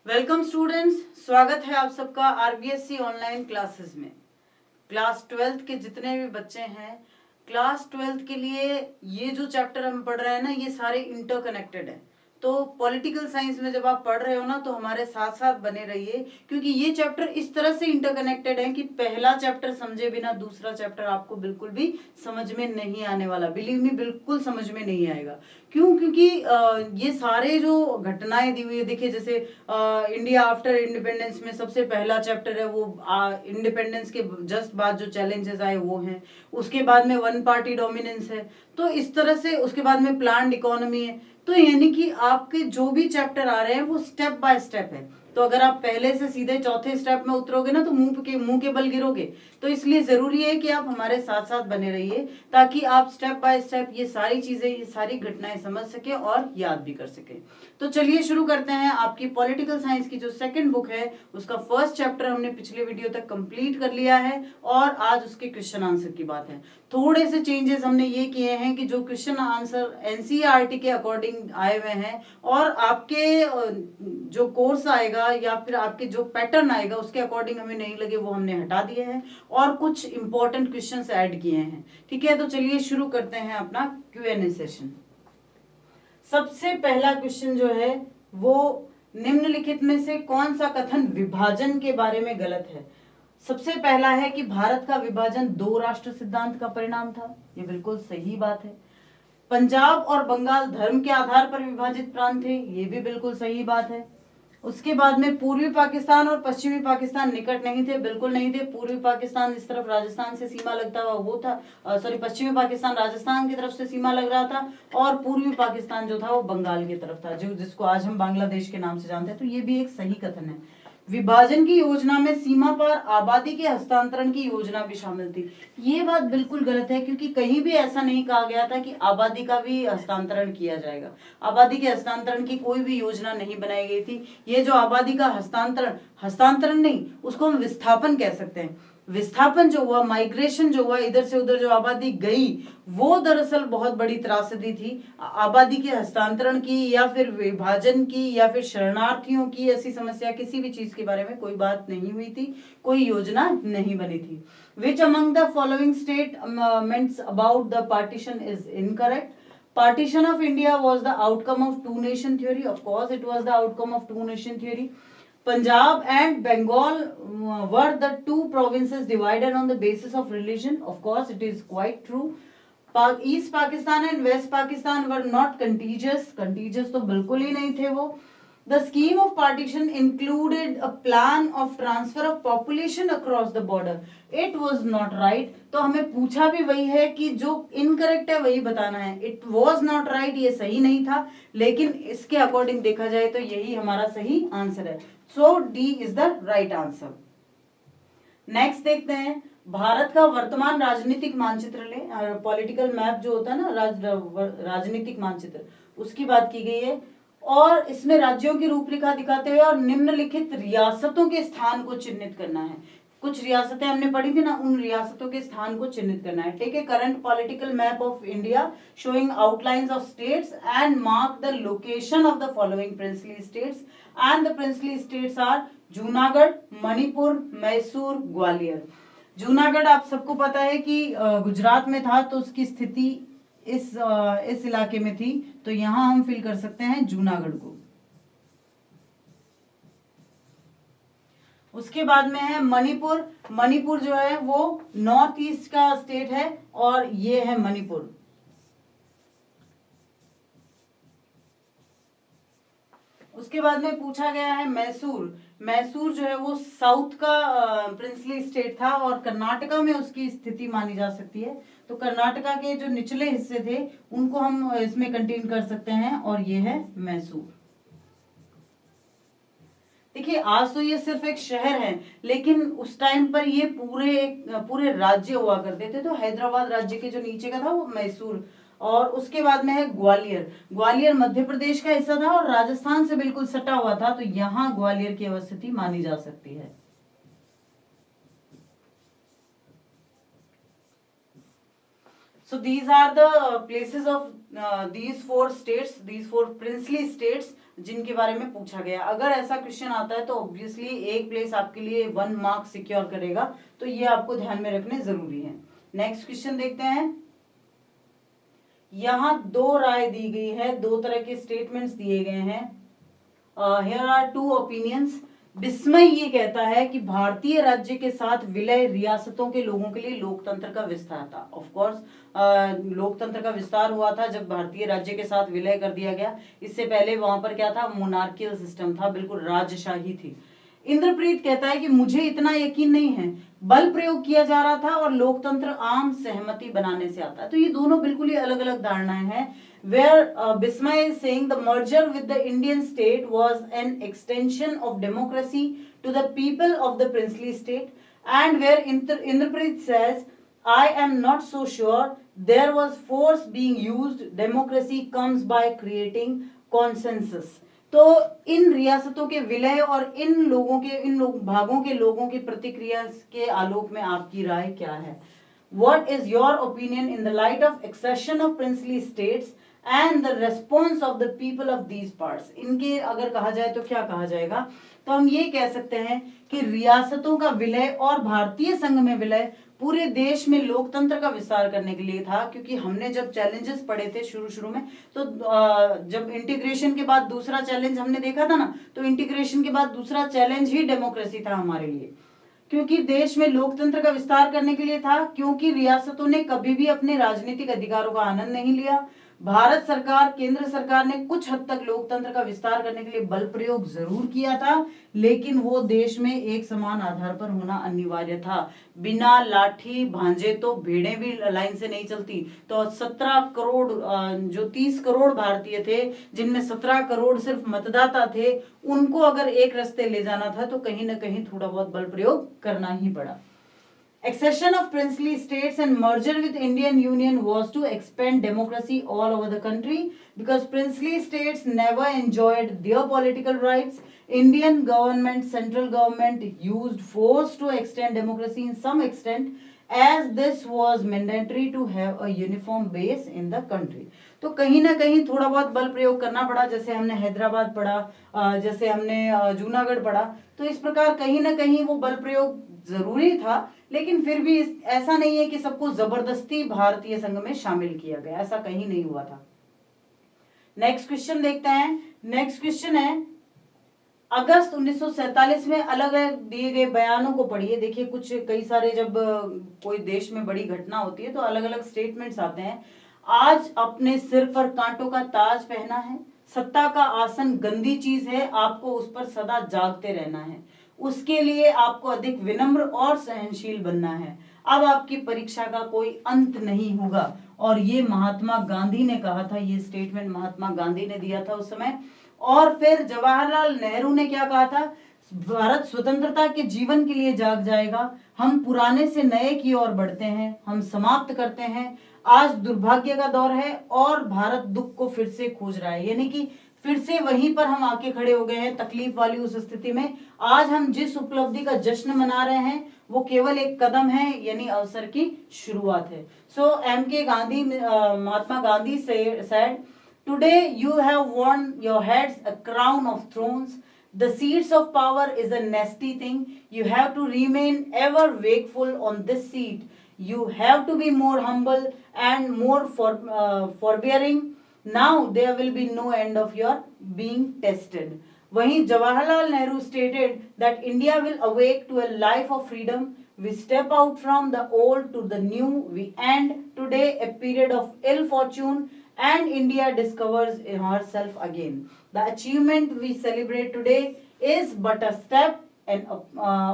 Welcome students, स्वागत है आप सबका आरबीएससी ऑनलाइन क्लासेस में। क्लास 12th के जितने भी बच्चे हैं, क्लास 12th के लिए ये जो चैप्टर हम पढ़ रहे हैं ना, ये सारे इंटरकनेक्टेड है। तो पॉलिटिकल साइंस में जब आप पढ़ रहे हो ना, तो हमारे साथ साथ बने रहिए, क्योंकि ये चैप्टर इस तरह से इंटरकनेक्टेड है कि पहला चैप्टर समझे बिना दूसरा चैप्टर आपको बिल्कुल भी समझ में नहीं आने वाला। बिलीव मी, बिल्कुल समझ में नहीं आएगा। क्यों? क्योंकि ये सारे जो घटनाएं दी हुई है, देखिए जैसे इंडिया आफ्टर इंडिपेंडेंस में सबसे पहला चैप्टर है वो इंडिपेंडेंस के जस्ट बाद जो चैलेंजेस आए वो हैं। उसके बाद में वन पार्टी डोमिनेंस है। तो इस तरह से उसके बाद में प्लान्ड इकोनॉमी है। तो यानी कि आपके जो भी चैप्टर आ रहे हैं वो स्टेप बाय स्टेप है। तो अगर आप पहले से सीधे चौथे स्टेप में उतरोगे ना, तो मुंह के बल गिरोगे। तो इसलिए जरूरी है कि आप हमारे साथ साथ बने रहिए, ताकि आप स्टेप बाय स्टेप ये सारी चीजें, ये सारी घटनाएं समझ सके और याद भी कर सके। तो चलिए शुरू करते हैं। आपकी पॉलिटिकल साइंस की जो सेकंड बुक है, उसका फर्स्ट चैप्टर हमने पिछले वीडियो तक कंप्लीट कर लिया है और आज उसके क्वेश्चन आंसर की बात है। थोड़े से चेंजेस हमने ये किए हैं कि जो क्वेश्चन आंसर एनसीईआरटी के अकॉर्डिंग आए हुए हैं और आपके जो कोर्स आएगा या फिर आपके जो पैटर्न आएगा उसके अकॉर्डिंग हमें नहीं लगे, वो हमने हटा दिए हैं और कुछ इंपॉर्टेंट क्वेश्चंस ऐड किए हैं। ठीक है, तो चलिए शुरू करते हैं अपना क्यूएनए सेशन। सबसे पहला क्वेश्चन जो है वो निम्नलिखित में से कौन सा कथन विभाजन के बारे में गलत है? सबसे पहला है कि भारत का विभाजन दो राष्ट्र सिद्धांत का परिणाम था। ये बिल्कुल सही बात है। पंजाब और बंगाल धर्म के आधार पर विभाजित प्रांत थे। ये भी बिल्कुल सही बात है। उसके बाद में पूर्वी पाकिस्तान और पश्चिमी पाकिस्तान निकट नहीं थे। बिल्कुल नहीं थे। पूर्वी पाकिस्तान इस तरफ राजस्थान से सीमा लगता हुआ वो था, पश्चिमी पाकिस्तान राजस्थान की तरफ से सीमा लग रहा था और पूर्वी पाकिस्तान जो था वो बंगाल की तरफ था, जो जिसको आज हम बांग्लादेश के नाम से जानते हैं। तो ये भी एक सही कथन है। विभाजन की योजना में सीमा पर आबादी के हस्तांतरण की योजना भी शामिल थी। ये बात बिल्कुल गलत है, क्योंकि कहीं भी ऐसा नहीं कहा गया था कि आबादी का भी हस्तांतरण किया जाएगा। आबादी के हस्तांतरण की कोई भी योजना नहीं बनाई गई थी। ये जो आबादी का हस्तांतरण, हस्तांतरण नहीं, उसको हम विस्थापन कह सकते हैं। विस्थापन जो हुआ, माइग्रेशन जो हुआ, इधर से उधर जो आबादी गई, वो दरअसल बहुत बड़ी त्रासदी थी। आबादी के हस्तांतरण की या फिर विभाजन की या फिर शरणार्थियों की ऐसी समस्या, किसी भी चीज के बारे में कोई बात नहीं हुई थी, कोई योजना नहीं बनी थी। Which among the following statements about the partition is incorrect? Partition of India was the outcome of two nation theory. Of course, it was the outcome of two nation theory. Punjab and Bengal were the two provinces divided on the basis of religion. Of course, it is quite true. East Pakistan and West Pakistan were not contiguous. Contiguous तो बिल्कुल ही नहीं थे वो. The scheme of partition included a plan of transfer of population across the border. It was not right. तो हमें पूछा भी वही है कि जो इनकरेक्ट है वही बताना है. It was not right, ये सही नहीं था, लेकिन इसके अकॉर्डिंग देखा जाए तो यही हमारा सही आंसर है. So D is the right answer. Next देखते हैं, भारत का वर्तमान राजनीतिक मानचित्र ले, पॉलिटिकल मैप जो होता है ना, राजनीतिक मानचित्र, उसकी बात की गई है और इसमें राज्यों की रूपरेखा दिखाते हुए और निम्नलिखित रियासतों के स्थान को चिन्हित करना है। कुछ रियासतें हमने पढ़ी थी ना, उन रियासतों के स्थान को चिन्हित करना है। Take a current political map of India showing outlines of states and mark the location of the following princely states and the princely states are Junagadh, Manipur, Mysore, Gwalior. Junagadh आप सबको पता है कि गुजरात में था, तो उसकी स्थिति इस इलाके में थी, तो यहां हम फिल कर सकते हैं जूनागढ़ को। उसके बाद में है मणिपुर। मणिपुर जो है वो नॉर्थ ईस्ट का स्टेट है और ये है मणिपुर। उसके बाद में पूछा गया है मैसूर। मैसूर जो है वो साउथ का प्रिंसली स्टेट था और कर्नाटका में उसकी स्थिति मानी जा सकती है। तो कर्नाटका के जो निचले हिस्से थे उनको हम इसमें कंटेन कर सकते हैं और ये है मैसूर। देखिए, आज तो ये सिर्फ एक शहर है, लेकिन उस टाइम पर ये पूरे राज्य हुआ करते थे। तो हैदराबाद राज्य के जो नीचे का था वो मैसूर। और उसके बाद में है ग्वालियर। ग्वालियर मध्य प्रदेश का हिस्सा था और राजस्थान से बिल्कुल सटा हुआ था, तो यहां ग्वालियर की अवस्थिति मानी जा सकती है। So these are the places of these four states, these four princely states जिनके बारे में पूछा गया। अगर ऐसा क्वेश्चन आता है तो ऑब्वियसली एक प्लेस आपके लिए 1 मार्क सिक्योर करेगा, तो ये आपको ध्यान में रखने जरूरी है। नेक्स्ट क्वेश्चन देखते हैं। यहां 2 राय दी गई है, 2 तरह के स्टेटमेंट्स दिए गए हैं। Here are 2 opinions. विस्मय ये कहता है कि भारतीय राज्य के साथ विलय रियासतों के लोगों के लिए लोकतंत्र का विस्तार था। ऑफ कोर्स लोकतंत्र का विस्तार हुआ था जब भारतीय राज्य के साथ विलय कर दिया गया। इससे पहले वहां पर क्या था, मोनार्कियल सिस्टम था, बिल्कुल राजशाही थी। इंद्रप्रीत कहता है कि मुझे इतना यकीन नहीं है, बल प्रयोग किया जा रहा था और लोकतंत्र आम सहमति बनाने से आता है। तो ये दोनों बिल्कुल ही अलग अलग धारणाएं हैं। Where Bismay is saying the merger with the Indian state was an extension of democracy to the people of the princely state, and where Indrapreet says, I am not so sure, there was force being used, democracy comes by creating consensus. तो इन रियासतों के विलय और इन भागों के लोगों की प्रतिक्रिया के आलोक में आपकी राय क्या है? What is your opinion in the light of accession of princely states and the response of the people of these parts? इनके अगर कहा जाए तो क्या कहा जाएगा? तो हम ये कह सकते हैं कि रियासतों का विलय और भारतीय संघ में विलय पूरे देश में लोकतंत्र का विस्तार करने के लिए था। क्योंकि हमने जब चैलेंजेस पढ़े थे शुरू में, तो जब इंटीग्रेशन के बाद दूसरा चैलेंज हमने देखा था ना, तो इंटीग्रेशन के बाद दूसरा चैलेंज ही डेमोक्रेसी था हमारे लिए। क्योंकि देश में लोकतंत्र का विस्तार करने के लिए था, क्योंकि रियासतों ने कभी भी अपने राजनीतिक अधिकारों का आनंद नहीं लिया। भारत सरकार, केंद्र सरकार ने कुछ हद तक लोकतंत्र का विस्तार करने के लिए बल प्रयोग जरूर किया था, लेकिन वो देश में एक समान आधार पर होना अनिवार्य था। बिना लाठी भांजे तो भेड़ें भी लाइन से नहीं चलती। तो 17 करोड़ जो 30 करोड़ भारतीय थे, जिनमें 17 करोड़ सिर्फ मतदाता थे, उनको अगर एक रास्ते ले जाना था तो कहीं ना कहीं थोड़ा बहुत बल प्रयोग करना ही पड़ा। Accession of princely states and merger with Indian Union was to expand democracy all over the country, because princely states never enjoyed their political rights. Indian government, central government used force to extend democracy in some extent, as this was mandatory to have a uniform base in the country. तो कहीं ना कहीं थोड़ा बहुत बल प्रयोग करना पड़ा, जैसे हमने हैदराबाद पढ़ा, जैसे हमने जूनागढ़ पढ़ा। तो इस प्रकार कहीं ना कहीं वो बल प्रयोग जरूरी था, लेकिन फिर भी ऐसा नहीं है कि सबको जबरदस्ती भारतीय संघ में शामिल किया गया, ऐसा कहीं नहीं हुआ था। नेक्स्ट क्वेश्चन देखते हैं। नेक्स्ट क्वेश्चन है, अगस्त 1947 में अलग अलग दिए गए बयानों को पढ़िए। देखिए कई सारे जब कोई देश में बड़ी घटना होती है तो अलग अलग स्टेटमेंट्स आते हैं। आज अपने सिर पर कांटों का ताज पहना है, सत्ता का आसन गंदी चीज है, आपको उस पर सदा जागते रहना है, उसके लिए आपको अधिक विनम्र और सहनशील बनना है। अब आपकी परीक्षा का कोई अंत नहीं होगा। और ये महात्मा गांधी ने कहा था, ये स्टेटमेंट महात्मा गांधी ने दिया था उस समय। और फिर जवाहरलाल नेहरू ने क्या कहा था, भारत स्वतंत्रता के जीवन के लिए जाग जाएगा, हम पुराने से नए की ओर बढ़ते हैं, हम समाप्त करते हैं, आज दुर्भाग्य का दौर है और भारत दुख को फिर से खोज रहा है। यानी कि फिर से वहीं पर हम आके खड़े हो गए हैं, तकलीफ वाली उस स्थिति में। आज हम जिस उपलब्धि का जश्न मना रहे हैं वो केवल एक कदम है, यानी अवसर की शुरुआत है। सो M.K. Gandhi, Mahatma Gandhi said, today you have worn your heads a crown of thrones. The seats of power is a nasty thing. You have to remain ever wakeful on this seat. You have to be more humble and more forbearing. Now there will be no end of your being tested. वहीं Jawaharlal Nehru stated that India will awake to a life of freedom. We step out from the old to the new. We end today a period of ill fortune and India discovers herself again. The achievement we celebrate today is but a step and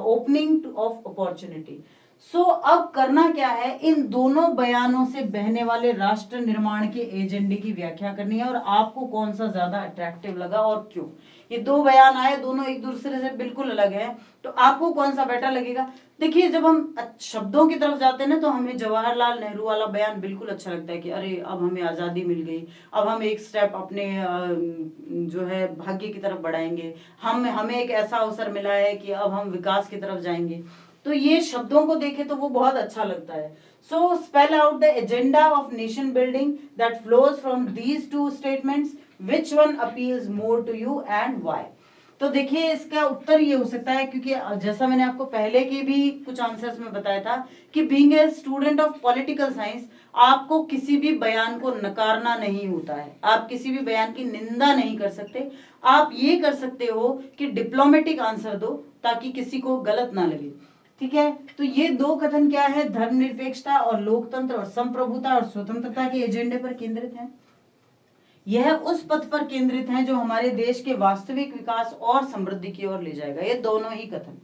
opening of opportunity. सो अब करना क्या है, इन दोनों बयानों से बहने वाले राष्ट्र निर्माण के एजेंडे की व्याख्या करनी है और आपको कौन सा ज्यादा अट्रैक्टिव लगा और क्यों। ये 2 बयान आए, दोनों एक दूसरे से बिल्कुल अलग है, तो आपको कौन सा बेटर लगेगा। देखिए जब हम शब्दों की तरफ जाते हैं ना, तो हमें जवाहरलाल नेहरू वाला बयान बिल्कुल अच्छा लगता है कि अरे अब हमें आजादी मिल गई, अब हम एक स्टेप अपने जो है भाग्य की तरफ बढ़ाएंगे, हमें एक ऐसा अवसर मिला है कि अब हम विकास की तरफ जाएंगे। तो ये शब्दों को देखे तो वो बहुत अच्छा लगता है। So spell out the agenda of nation building that flows from these 2 statements. Which one appeals more to you and why. तो देखिए इसका उत्तर ये हो सकता है, क्योंकि जैसा मैंने आपको पहले के भी कुछ आंसर्स में बताया था कि being a student of political science आपको किसी भी बयान को नकारना नहीं होता है, आप किसी भी बयान की निंदा नहीं कर सकते। आप ये कर सकते हो कि डिप्लोमेटिक आंसर दो ताकि किसी को गलत ना लगे, ठीक है। तो ये दो कथन क्या है, धर्मनिरपेक्षता और लोकतंत्र और संप्रभुता और स्वतंत्रता के एजेंडे पर केंद्रित है। यह उस पथ पर केंद्रित है जो हमारे देश के वास्तविक विकास और समृद्धि की ओर ले जाएगा, ये दोनों ही कथन।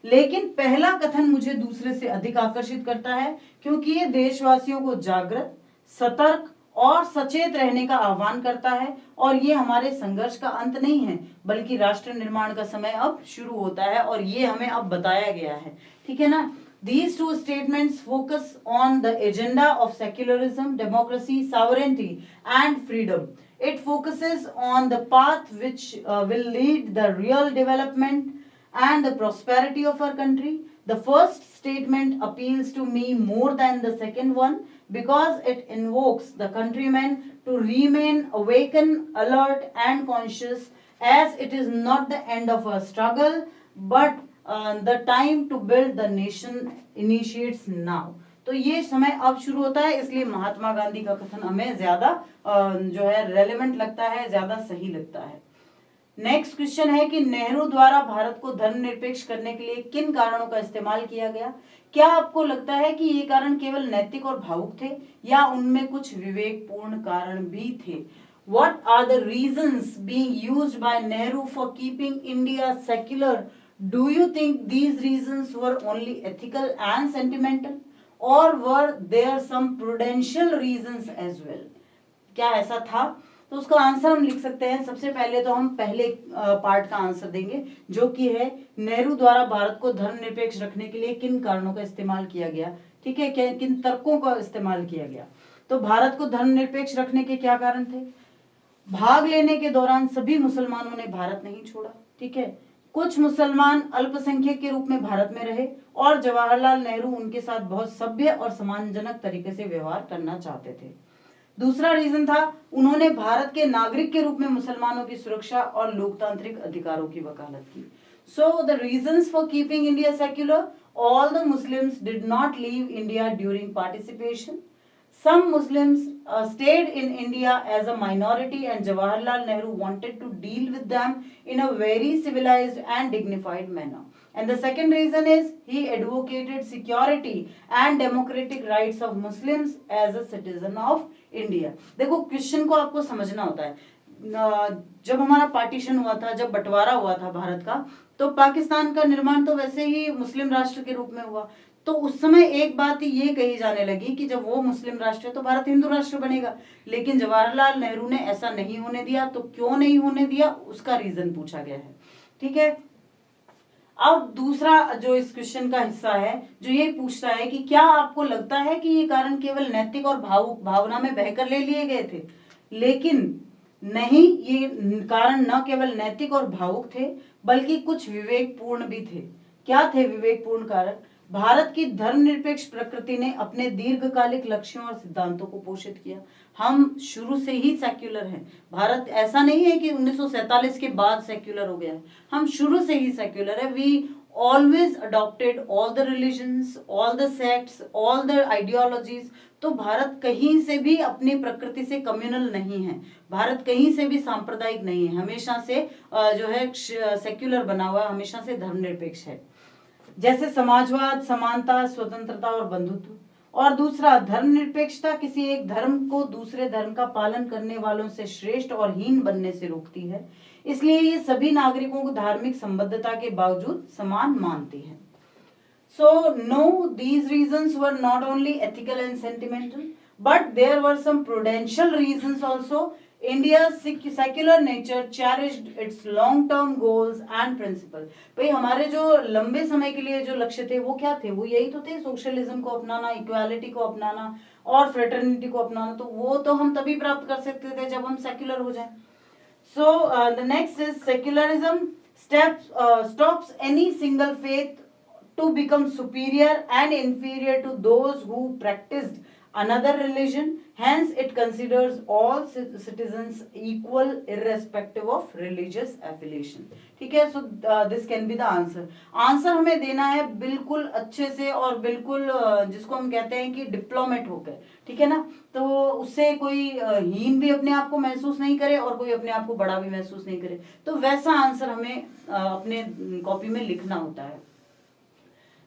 लेकिन पहला कथन मुझे दूसरे से अधिक आकर्षित करता है, क्योंकि ये देशवासियों को जागृत, सतर्क और सचेत रहने का आह्वान करता है, और ये हमारे संघर्ष का अंत नहीं है बल्कि राष्ट्र निर्माण का समय अब शुरू होता है, और ये हमें अब बताया गया है, ठीक है ना। These two statements focus on the agenda of secularism, democracy, sovereignty and freedom. It focuses on the path which will lead the real development and the prosperity of our country. The first statement appeals to me more than the second one because it invokes the countrymen to remain awakened, alert and conscious, as it is not the end of our struggle but the time to build the nation initiates now. तो ये समय अब शुरू होता है, इसलिए महात्मा गांधी का कथन हमें ज्यादा जो है रेलेवेंट लगता है, ज्यादा सही लगता है। नेक्स्ट क्वेश्चन है कि नेहरू द्वारा भारत को धर्मनिरपेक्ष करने के लिए किन कारणों का इस्तेमाल किया गया। क्या आपको लगता है कि ये कारण केवल नैतिक और भावुक थे या उनमें कुछ विवेकपूर्ण कारण भी थे? What are the reasons being used by Nehru for keeping India secular? Do you think these reasons were only ethical and sentimental, or were there some prudential reasons as well? क्या ऐसा था? तो उसका आंसर हम लिख सकते हैं। सबसे पहले तो हम पहले पार्ट का आंसर देंगे, जो कि है नेहरू द्वारा भारत को धर्मनिरपेक्ष रखने के लिए किन कारणों का इस्तेमाल किया गया, ठीक है, किन तर्कों का इस्तेमाल किया गया। तो भारत को धर्मनिरपेक्ष रखने के क्या कारण थे? भाग लेने के दौरान सभी मुसलमानों ने भारत नहीं छोड़ा, ठीक है, कुछ मुसलमान अल्पसंख्यक के रूप में भारत में रहे और जवाहरलाल नेहरू उनके साथ बहुत सभ्य और सम्मानजनक तरीके से व्यवहार करना चाहते थे। दूसरा रीजन था, उन्होंने भारत के नागरिक के रूप में मुसलमानों की सुरक्षा और लोकतांत्रिक अधिकारों की वकालत की। So the reasons for keeping India secular, all the Muslims did not leave India during participation. Some Muslims stayed in India as a minority, and Jawaharlal Nehru wanted to deal with them in a very civilized and dignified manner. And the second reason is he advocated security and democratic rights of Muslims as a citizen of India. देखो question को आपको समझना होता है। जब हमारा partition हुआ था, जब बंटवारा हुआ था भारत का, तो पाकिस्तान का निर्माण तो वैसे ही मुस्लिम राष्ट्र के रूप में हुआ। तो उस समय एक बात ये कही जाने लगी कि जब वो मुस्लिम राष्ट्र है तो भारत हिंदू राष्ट्र बनेगा, लेकिन जवाहरलाल नेहरू ने ऐसा नहीं होने दिया। तो क्यों नहीं होने दिया, उसका रीजन पूछा गया है, ठीक है। अब दूसरा जो इस क्वेश्चन का हिस्सा है, जो ये पूछता है कि क्या आपको लगता है कि ये कारण केवल नैतिक और भावना में बहकर ले लिए गए थे? लेकिन नहीं, ये कारण न केवल नैतिक और भावुक थे बल्कि कुछ विवेकपूर्ण भी थे। क्या थे विवेकपूर्ण कारण? भारत की धर्मनिरपेक्ष प्रकृति ने अपने दीर्घकालिक लक्ष्यों और सिद्धांतों को पोषित किया। हम शुरू से ही सेक्युलर हैं। भारत ऐसा नहीं है कि 1947 के बाद सेक्युलर हो गया है, हम शुरू से ही सेक्युलर है। We always adopted all the religions, all the sects, all the ideologies. तो भारत कहीं से भी अपनी प्रकृति से कम्युनल नहीं है, भारत कहीं से भी सांप्रदायिक नहीं है, हमेशा से जो है सेक्युलर बना हुआ, हमेशा से धर्मनिरपेक्ष है। जैसे समाजवाद, समानता, स्वतंत्रता और बंधुत्व। और दूसरा, धर्मनिरपेक्षता किसी एक धर्म को दूसरे धर्म का पालन करने वालों से श्रेष्ठ और हीन बनने से रोकती है, इसलिए ये सभी नागरिकों को धार्मिक संबद्धता के बावजूद समान मानती है। So no, these reasons were not only ethical and sentimental, but there were some prudential reasons also. India's secular nature cherished its long-term goals and principles. भाई हमारे जो लंबे समय के लिए जो लक्ष्य थे वो क्या थे? वो यही तो थे, सोशलिज्म को अपनाना, इक्वालिटी को अपनाना और फ्रेटर्निटी को अपनाना। तो वो तो हम तभी प्राप्त कर सकते थे जब हम सेक्युलर हो जाएं। So the next is secularism stops any single faith to become superior and inferior to those who practiced another religion. Hence it considers all citizens equal irrespective of religious affiliation. ठीक है, so this can be the answer. Answer हमें देना है बिल्कुल अच्छे से और बिल्कुल जिसको हम कहते हैं कि डिप्लोमेट होकर, ठीक है ना, तो उससे कोई हीन भी अपने आप को महसूस नहीं करे और कोई अपने आप को बड़ा भी महसूस नहीं करे, तो वैसा आंसर हमें अपने कॉपी में लिखना होता है।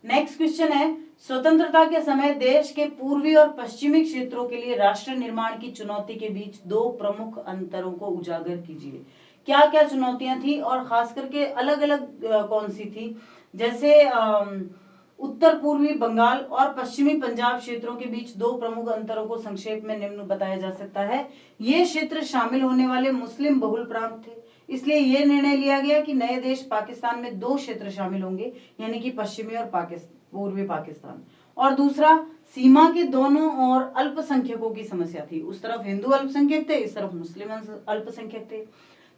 नेक्स्ट क्वेश्चन है, स्वतंत्रता के समय देश के पूर्वी और पश्चिमी क्षेत्रों के लिए राष्ट्र निर्माण की चुनौती के बीच दो प्रमुख अंतरों को उजागर कीजिए। क्या क्या चुनौतियां थी और खास करके अलग अलग कौन सी थी? जैसे उत्तर पूर्वी बंगाल और पश्चिमी पंजाब क्षेत्रों के बीच दो प्रमुख अंतरों को संक्षेप में निम्न बताया जा सकता है। ये क्षेत्र शामिल होने वाले मुस्लिम बहुल प्रांत थे, इसलिए यह निर्णय लिया गया कि नए देश पाकिस्तान में दो क्षेत्र शामिल होंगे, यानी कि पश्चिमी और पूर्वी पाकिस्तान। और दूसरा, सीमा के दोनों ओर अल्पसंख्यकों की समस्या थी। उस तरफ हिंदू अल्पसंख्यक थे, इस तरफ मुस्लिम अल्पसंख्यक थे।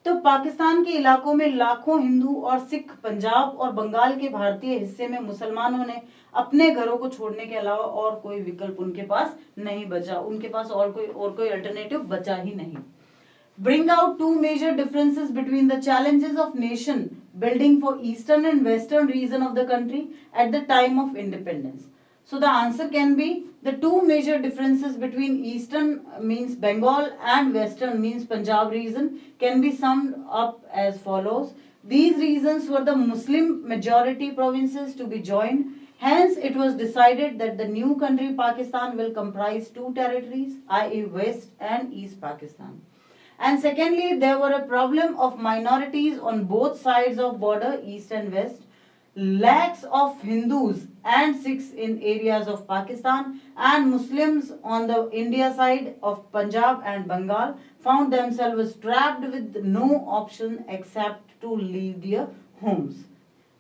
तो पाकिस्तान के इलाकों में लाखों हिंदू और सिख, पंजाब और बंगाल के भारतीय हिस्से में मुसलमानों ने अपने घरों को छोड़ने के अलावा और कोई विकल्प उनके पास नहीं बचा, उनके पास और कोई अल्टरनेटिव बचा ही नहीं। Bring out two major differences between the challenges of nation building for eastern and western region of the country at the time of independence. So the answer can be the two major differences between eastern means Bengal and western means Punjab region can be summed up as follows. These regions were the Muslim majority provinces to be joined. Hence, it was decided that the new country Pakistan will comprise two territories, i.e. West and East Pakistan. And secondly, there were a problem of minorities on both sides of border, east and west. Lakhs of Hindus and Sikhs in areas of Pakistan and Muslims on the India side of Punjab and Bengal found themselves trapped with no option except to leave their homes.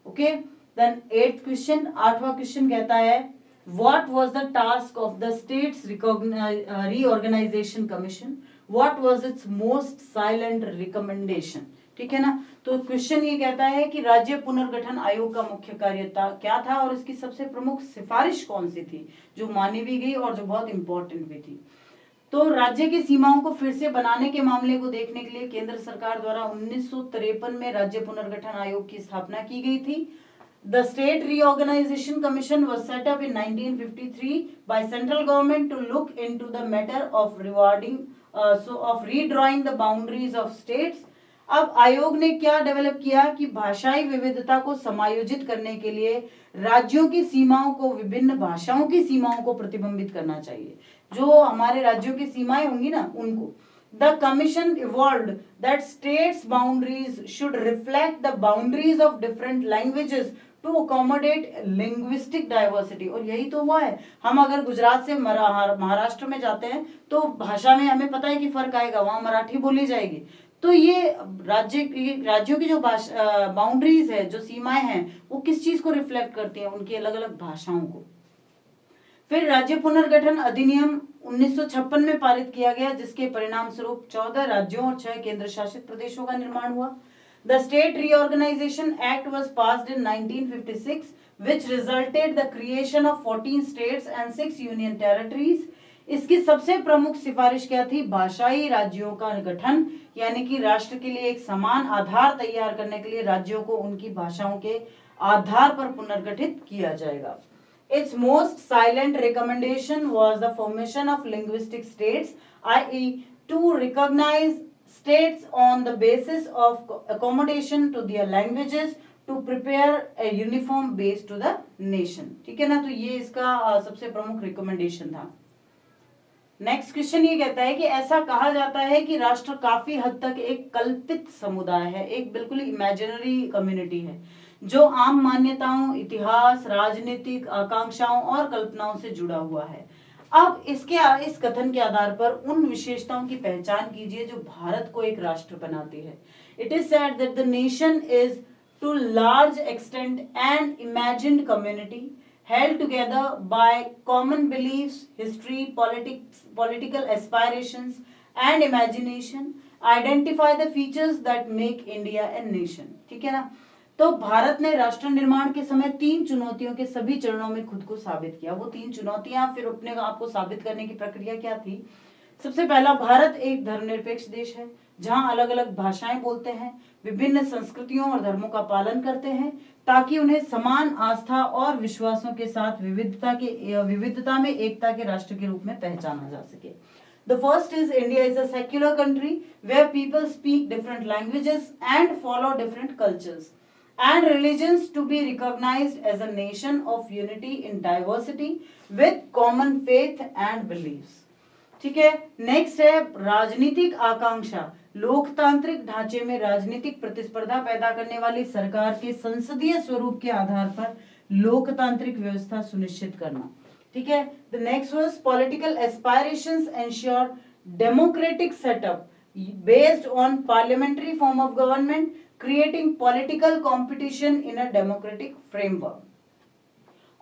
Okay, then 8th question, 8वां question कहता है, what was the task of the states reorganization commission? What was its most silent recommendation? ठीक है ना, तो question ये कहता है कि राज्य पुनर्गठन आयोग का मुख्य कार्य क्या था और इसकी सबसे प्रमुख सिफारिश कौन सी थी जो मानी भी गई और जो बहुत इंपॉर्टेंट भी थी। तो राज्य की सीमाओं को फिर से बनाने के मामले को देखने के लिए केंद्र सरकार द्वारा 1953 में राज्य पुनर्गठन आयोग की स्थापना की गई थी। The State Reorganization Commission was set up in 1953 by central government to look into the matter of redrawing the boundaries of states. अब आयोग ने क्या डेवलप किया कि भाषाई विविधता को समायोजित करने के लिए राज्यों की सीमाओं को, विभिन्न भाषाओं की सीमाओं को प्रतिबिंबित करना चाहिए। जो हमारे राज्यों की सीमाएं होंगी ना, उनको The commission evolved that states' boundaries should reflect the boundaries of different languages to accommodate linguistic diversity. और यही तो हुआ है। हम अगर गुजरात से महाराष्ट्र में जाते हैं तो भाषा में हमें पता है कि फर्क आएगा, वहां मराठी बोली जाएगी। तो ये राज्यों की जो बाउंड्रीज है, जो सीमाएं हैं, वो किस चीज को रिफ्लेक्ट करती हैं? उनकी अलग अलग भाषाओं को। फिर राज्य पुनर्गठन अधिनियम 1956 में पारित किया गया, जिसके परिणाम स्वरूप 14 राज्यों और 6 केंद्र शासित प्रदेशों का निर्माण हुआ। The State Reorganization Act was passed in 1956, which resulted the creation of 14 states and 6 union territories. इसकी सबसे प्रमुख सिफारिश क्या थी? भाषाई राज्यों का गठन, यानी कि राष्ट्र के लिए एक समान आधार तैयार करने के लिए राज्यों को उनकी भाषाओं के आधार पर पुनर्गठित किया जाएगा। Its most silent recommendation was the formation of linguistic states, i.e. to recognize states on the basis of accommodation to their languages to prepare a uniform base to the nation. ठीक है ना, तो ये इसका सबसे प्रमुख रिकमेंडेशन था। Next question ये कहता है कि ऐसा कहा जाता है कि राष्ट्र काफी हद तक एक कल्पित समुदाय है, एक बिल्कुल इमेजिनरी कम्युनिटी है जो आम मान्यताओं, इतिहास, राजनीतिक आकांक्षाओं और कल्पनाओं से जुड़ा हुआ है। अब इस कथन के आधार पर उन विशेषताओं की पहचान कीजिए जो भारत को एक राष्ट्र बनाती है। It is said that the nation is to large extent an imagined community held together by common beliefs, history, political aspirations and imagination. Identify the features that make India a nation. ठीक है ना, तो भारत ने राष्ट्र निर्माण के समय 3 चुनौतियों के सभी चरणों में खुद को साबित किया। वो 3 चुनौतियां फिर अपने आप को साबित करने की प्रक्रिया क्या थी? सबसे पहला, भारत एक धर्मनिरपेक्ष देश है जहां अलग अलग भाषाएं बोलते हैं, विभिन्न संस्कृतियों और धर्मों का पालन करते हैं ताकि उन्हें समान आस्था और विश्वासों के साथ विविधता में एकता के राष्ट्र के रूप में पहचाना जा सके। The first is India is a secular country where people speak different languages and follow different cultures and religions to be recognized as a nation of unity in diversity with common faith and beliefs। ठीक है, next है राजनीतिक आकांक्षा, लोकतांत्रिक ढांचे में राजनीतिक प्रतिस्पर्धा पैदा करने वाली सरकार के संसदीय स्वरूप के आधार पर लोकतांत्रिक व्यवस्था सुनिश्चित करना। ठीक है, the next was political aspirations ensure democratic setup based on parliamentary form of government creating political competition in a democratic framework.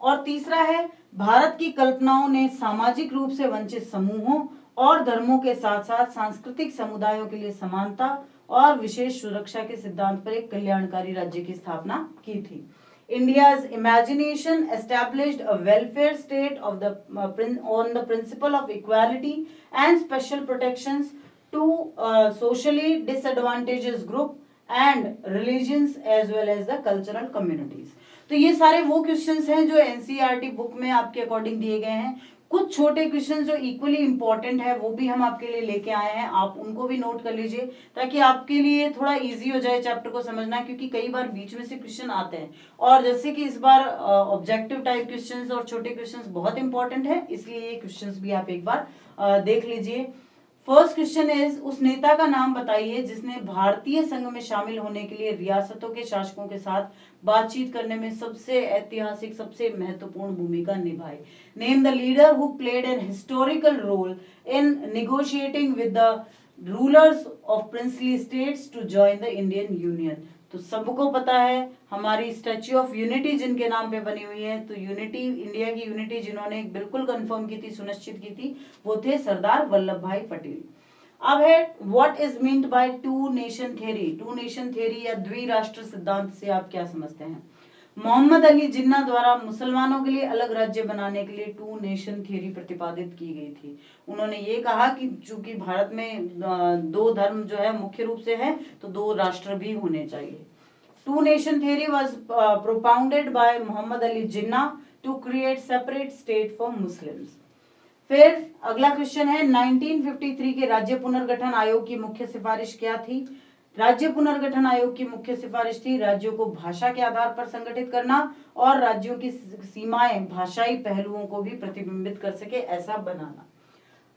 और तीसरा है, भारत की कल्पनाओं ने सामाजिक रूप से वंचित समूहों और धर्मों के साथ साथ सांस्कृतिक समुदायों के लिए समानता और विशेष सुरक्षा के सिद्धांत पर एक कल्याणकारी राज्य की स्थापना की थी। India's imagination established a welfare state on the principle of equality and special protections to socially disadvantaged group and religions as well as the cultural communities। तो ये सारे वो क्वेश्चंस हैं जो एनसीईआरटी बुक में आपके अकॉर्डिंग दिए गए हैं। कुछ छोटे क्वेश्चन जो इक्वली इंपॉर्टेंट है वो भी हम आपके लिए लेके आए हैं, आप उनको भी नोट कर लीजिए ताकि आपके लिए थोड़ा इजी हो जाए चैप्टर को समझना, क्योंकि कई बार बीच में से क्वेश्चन आते हैं और जैसे कि इस बार ऑब्जेक्टिव टाइप क्वेश्चंस और छोटे क्वेश्चंस बहुत इंपॉर्टेंट है, इसलिए ये क्वेश्चंस भी आप एक बार देख लीजिए। फर्स्ट क्वेश्चन इज, उस नेता का नाम बताइए जिसने भारतीय संघ में शामिल होने के लिए रियासतों के शासकों के साथ बातचीत करने में सबसे ऐतिहासिक सबसे महत्वपूर्ण भूमिका निभाई। Name the leader who played an historical role in negotiating with the rulers of princely states to join the Indian union. तो सबको पता है हमारी स्टैच्यू ऑफ यूनिटी जिनके नाम पे बनी हुई है, तो यूनिटी, इंडिया की यूनिटी जिन्होंने बिल्कुल कंफर्म की थी, सुनिश्चित की थी, वो थे सरदार वल्लभ भाई पटेल। अब है what is meant by two nation theory. Two nation theory या द्विराष्ट्र सिद्धांत से आप क्या समझते हैं? मोहम्मद अली जिन्ना द्वारा मुसलमानों के लिए अलग राज्य बनाने के लिए टू नेशन थ्योरी प्रतिपादित की गई थी। उन्होंने ये कहा कि चूंकि भारत में दो धर्म जो है मुख्य रूप से है, तो दो राष्ट्र भी होने चाहिए। Two nation theory was propounded by Mohammad Ali Jinnah to create separate state for Muslims. फिर अगला क्वेश्चन है, 1953 के राज्य पुनर्गठन आयोग की मुख्य सिफारिश क्या थी? राज्य पुनर्गठन आयोग की मुख्य सिफारिश थी राज्यों को भाषा के आधार पर संगठित करना और राज्यों की सीमाएं भाषाई पहलुओं को भी प्रतिबिंबित कर सके ऐसा बनाना।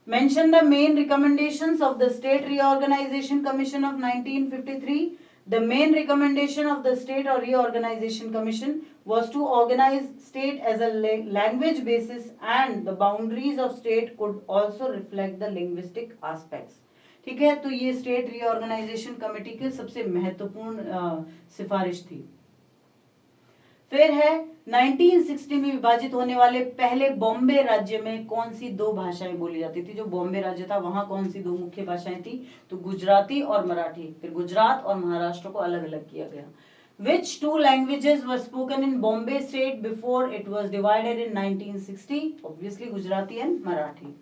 Mention the main recommendations of the State Reorganization Commission of 1953. The main recommendation of the State or Reorganization Commission was to organize state as a language basis, and the boundaries of state could also reflect the linguistic aspects. ठीक है, तो ये state reorganisation committee की सबसे महत्वपूर्ण सिफारिश थी। फिर है 1960 में विभाजित होने वाले पहले बॉम्बे राज्य में कौन सी दो भाषाएं बोली जाती थी? जो बॉम्बे राज्य था वहां कौन सी दो मुख्य भाषाएं थी? तो गुजराती और मराठी। फिर गुजरात और महाराष्ट्र को अलग अलग किया गया। Which two languages were spoken in Bombay state before it was divided in 1960? Obviously Gujarati and Marathi.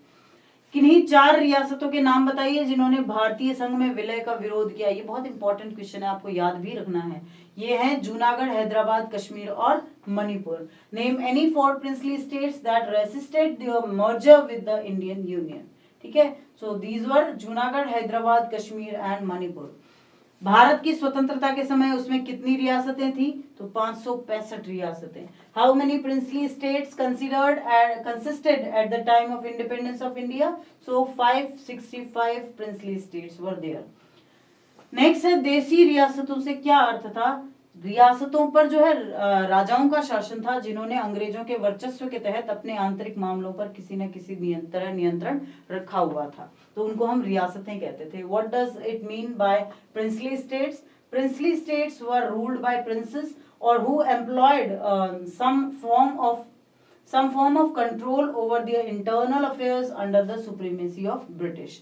किन्हीं चार रियासतों के नाम बताइए जिन्होंने भारतीय संघ में विलय का विरोध किया। ये बहुत इंपॉर्टेंट क्वेश्चन है, आपको याद भी रखना है। ये है जूनागढ़, हैदराबाद, कश्मीर और Manipur. Name any four princely states that resisted the merger with the Indian union. ठीक है, so these were Junagadh, Hyderabad, Kashmir and Manipur. Bharat की स्वतंत्रता के समय उसमें कितनी रियासतें थी? तो 565 रियासतें। How many princely states consisted at the time of independence of India? So 565 princely states were there. Next है देसी रियासतों से क्या अर्थ था? रियासतों पर जो है राजाओं का शासन था जिन्होंने अंग्रेजों के वर्चस्व के तहत अपने आंतरिक मामलों पर किसी न किसी नियंत्रण रखा हुआ था, तो उनको हम रियासतें कहते थे। What does it mean by princely states? Princely states were ruled by princes और who employed some form of control over their internal affairs under the supremacy of British.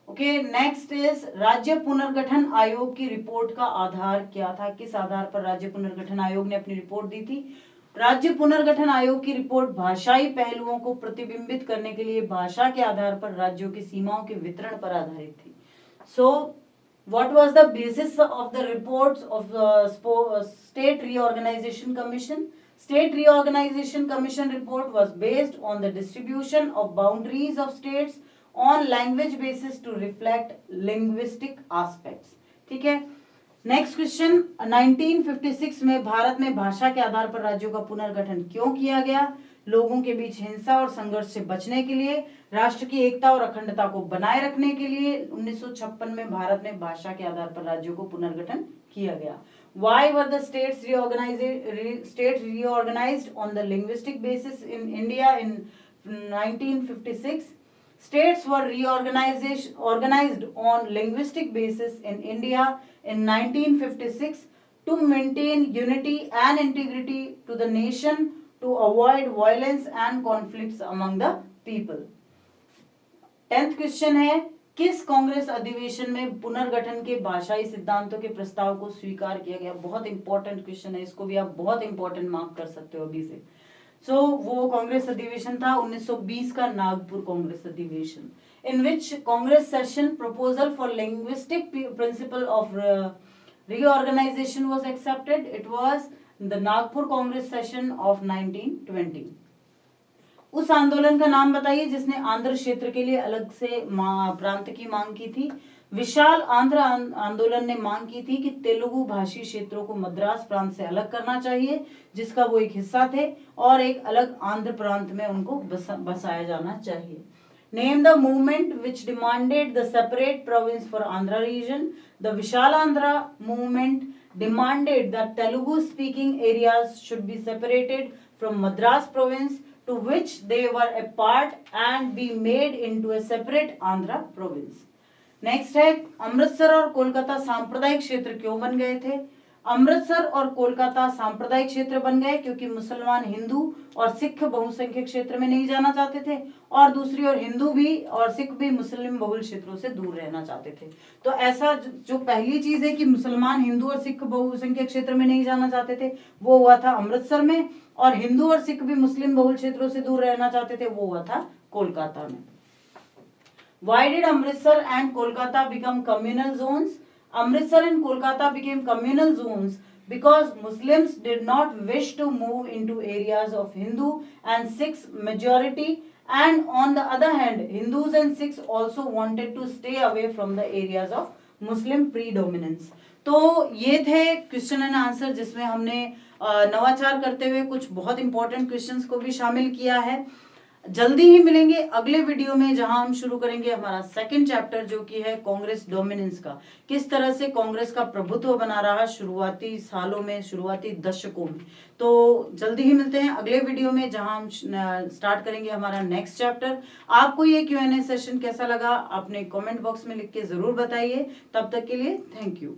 Okay, next is राज्य पुनर्गठन आयोग की report का आधार क्या था? किस आधार पर राज्य पुनर्गठन आयोग ने अपनी रिपोर्ट दी थी? राज्य पुनर्गठन आयोग की रिपोर्ट भाषाई पहलुओं को प्रतिबिंबित करने के लिए भाषा के आधार पर राज्यों की सीमाओं के वितरण पर आधारित थी। सो what was the basis of the reports of the State Reorganization Commission? State Reorganization Commission report was based on the distribution of boundaries of states on language basis to reflect linguistic aspects. ठीक है, next question, 1956 में भारत में भाषा के आधार पर राज्यों का पुनर्गठन क्यों किया गया? लोगों के बीच हिंसा और संघर्ष से बचने के लिए, राष्ट्र की एकता और अखंडता को बनाए रखने के लिए 1956 में भारत में भाषा के आधार पर राज्यों को पुनर्गठन किया गया। Why were the states reorganized on the linguistic basis in India in 1956? States were organized on linguistic basis in India in 1956 to maintain unity and integrity to the nation, to avoid violence and conflicts among the people. 10th question है, किस कांग्रेस अधिवेशन में पुनर्गठन के भाषाई सिद्धांतों के प्रस्ताव को स्वीकार किया गया? बहुत इंपॉर्टेंट क्वेश्चन है, इसको भी आप बहुत इंपॉर्टेंट मार्क कर सकते हो अभी से। वो कांग्रेस अधिवेशन था 1920 का नागपुर कांग्रेस अधिवेशन, in which Congress session proposal for linguistic principle of reorganization was accepted. It was the Nagpur Congress session of 1920. उस आंदोलन का नाम बताइए जिसने आंध्र क्षेत्र के लिए अलग से प्रांत की मांग की थी। विशाल आंध्र आंदोलन ने मांग की थी कि तेलुगु भाषी क्षेत्रों को मद्रास प्रांत से अलग करना चाहिए, जिसका वो एक हिस्सा थे, और एक अलग आंध्र प्रांत में उनको बसाया जाना चाहिए। Name the movement which demanded the separate province for Andhra region. The Vishalandhra movement demanded that Telugu-speaking areas should be separated from Madras province, to which they were a part, and be made into a separate Andhra province. Next है, अमृतसर और कोलकाता सांप्रदायिक क्षेत्र क्यों बन गए थे? अमृतसर और कोलकाता सांप्रदायिक क्षेत्र बन गए क्योंकि मुसलमान हिंदू और सिख बहुसंख्यक क्षेत्र में नहीं जाना चाहते थे, और दूसरी ओर हिंदू भी और सिख भी मुस्लिम बहुल क्षेत्रों से दूर रहना चाहते थे। तो ऐसा जो पहली चीज है कि मुसलमान हिंदू और सिख बहुसंख्यक क्षेत्र में नहीं जाना चाहते थे, वो हुआ था अमृतसर में, और हिंदू और सिख भी मुस्लिम बहुल क्षेत्रों से दूर रहना चाहते थे, वो हुआ था कोलकाता में। Why did Amritsar and Kolkata become communal zones? Amritsar and Kolkata became communal zones because Muslims did not wish to move into areas of Hindu and Sikh majority, and on the other hand, Hindus and Sikhs also wanted to stay away from the areas of Muslim predominance. तो ये थे question and answer जिसमें हमने नवाचार करते हुए कुछ बहुत इंपॉर्टेंट क्वेश्चंस को भी शामिल किया है। जल्दी ही मिलेंगे अगले वीडियो में, जहां हम शुरू करेंगे हमारा सेकंड चैप्टर, जो कि है कांग्रेस डोमिनेंस का, किस तरह से कांग्रेस का प्रभुत्व बना रहा शुरुआती सालों में, शुरुआती दशकों में। तो जल्दी ही मिलते हैं अगले वीडियो में, जहां हम स्टार्ट करेंगे हमारा नेक्स्ट चैप्टर। आपको ये Q&A सेशन कैसा लगा, अपने कमेंट बॉक्स में लिख के जरूर बताइए। तब तक के लिए थैंक यू।